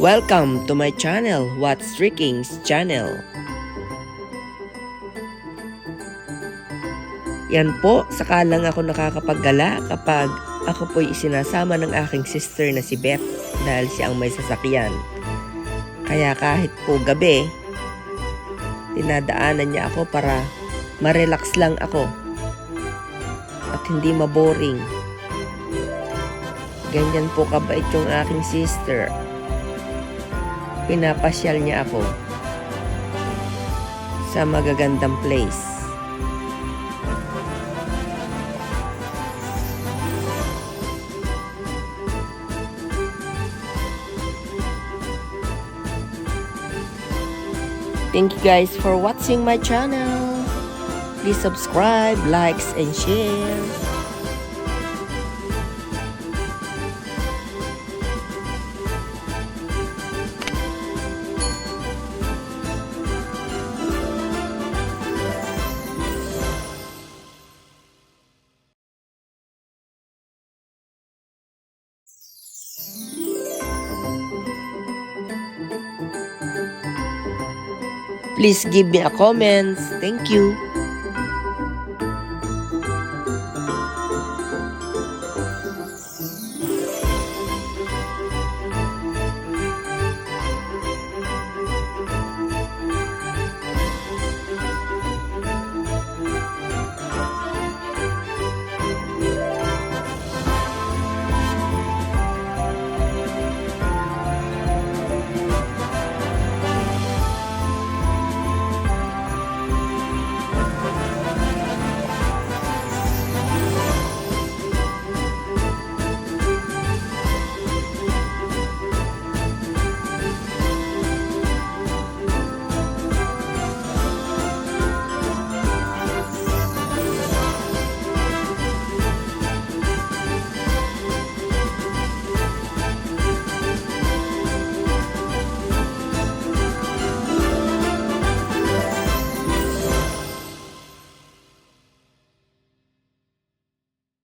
Welcome to my channel, What's Tricking's channel. Yan po, saka lang ako nakakapaggala kapag ako po'y isinasama ng aking sister na si Beth dahil siya ang may sasakyan. Kaya kahit po gabi, dinadaanan niya ako para ma-relax lang ako at hindi maboring. Ganyan po kabait yung aking sister. Pinapasyal niya ako sa magagandang place. Thank you guys for watching my channel. Please subscribe, likes, and share. Please give me a comment. Thank you.